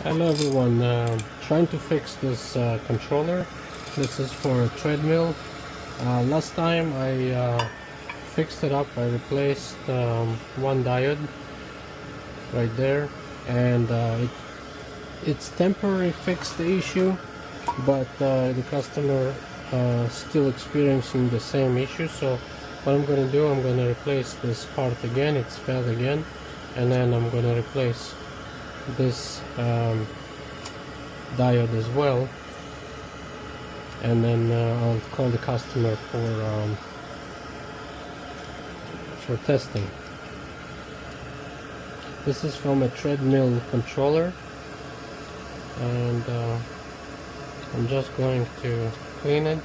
Hello everyone, trying to fix this controller. This is for a treadmill. Last time I fixed it up. I replaced one diode right there, and it's temporarily fixed the issue, but the customer still experiencing the same issue. So what I'm going to do, I'm going to replace this part again. It's failed again, and then I'm going to replace this diode as well, and then I'll call the customer for testing. This is from a treadmill controller, and I'm just going to clean it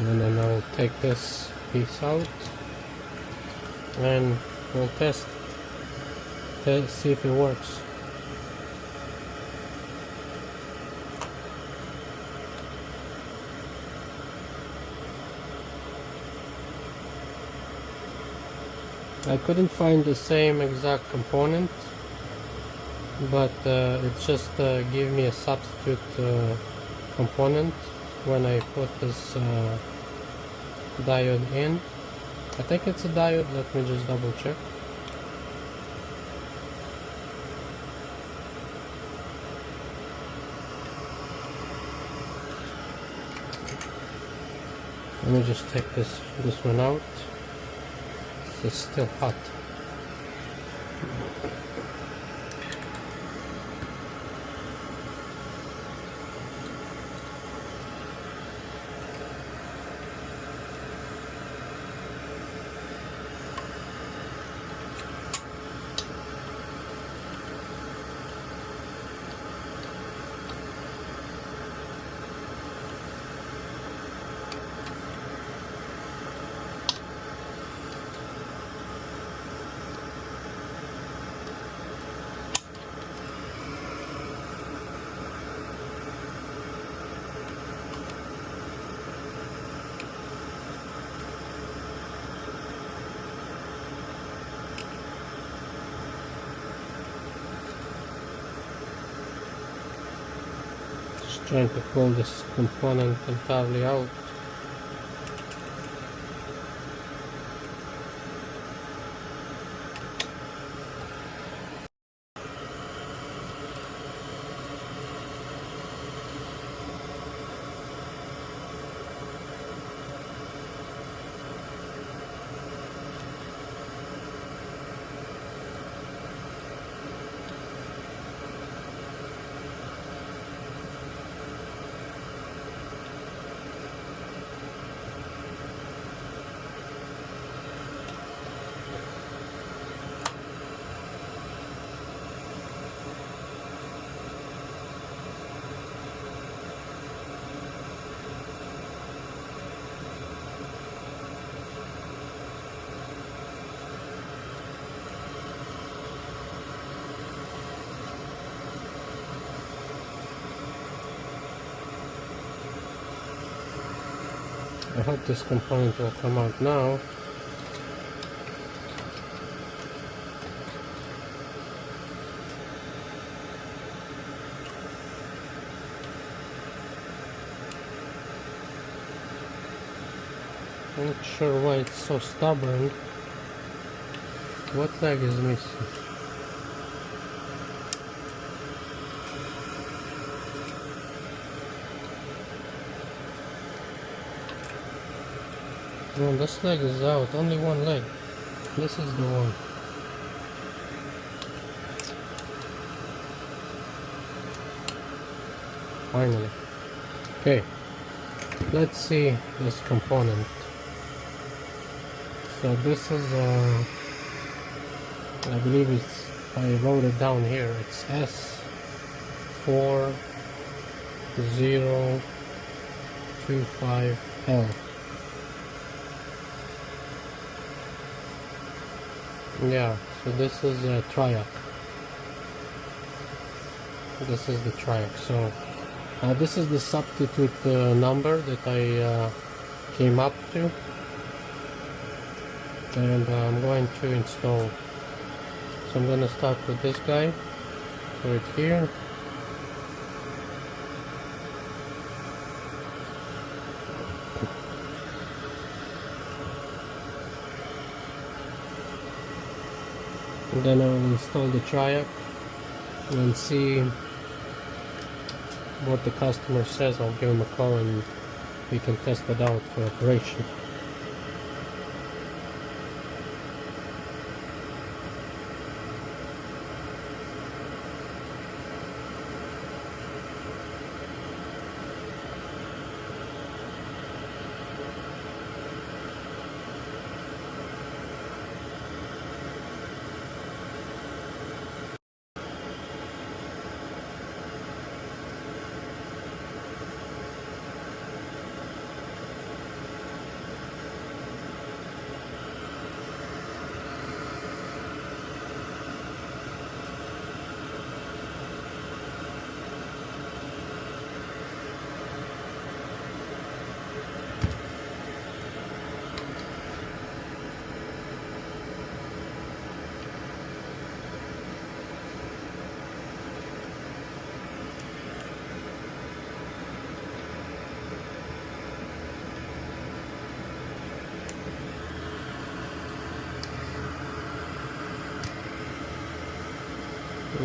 and then I'll take this piece out and we'll test see if it works. I couldn't find the same exact component, but it just gave me a substitute component when I put this diode in. I think it's a diode. Let me just double check. Let me just take this one out. It's still hot. Trying to pull this component entirely out. I hope this component will come out now. I'm not sure why it's so stubborn. What leg is missing? No, this leg is out. Only one leg. This is the one. Finally. Okay. Let's see this component. So this is I believe I wrote it down here. It's S4025L. Yeah, so this is a triac. this is the triac. So this is the substitute number that I came up to, and I'm going to install. So I'm going to start with this guy, put it here. And then I will install the triac and see what the customer says. I'll give him a call and we can test it out for operation.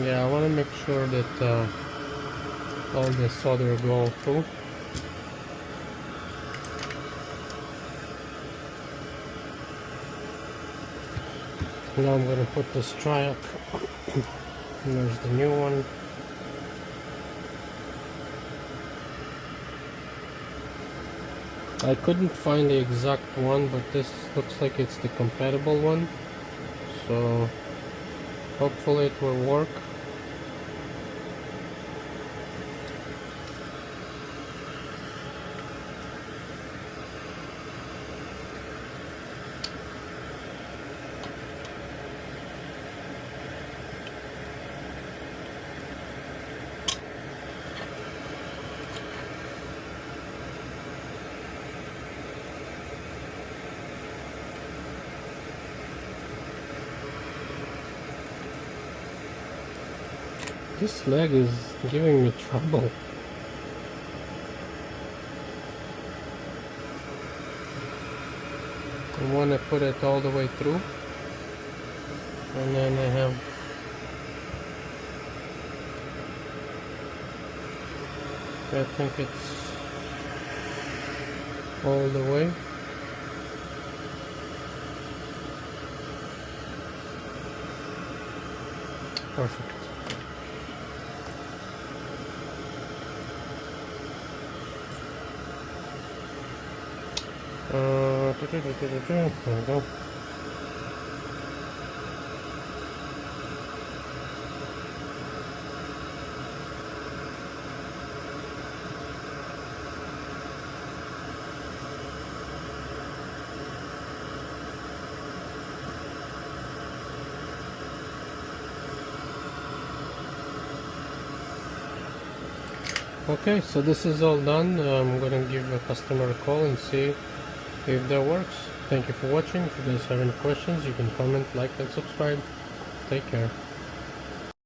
Yeah, I want to make sure that all the solder go through. Now I'm going to put this triac. There's the new one. I couldn't find the exact one, but this looks like it's the compatible one. So hopefully it will work. This leg is giving me trouble. I want to put it all the way through, and then I think it's all the way. Perfect. There we go. Okay, so this is all done. I'm gonna give a customer a call and see if that works. Thank you for watching. If you guys have any questions, you can comment, like, and subscribe. Take care.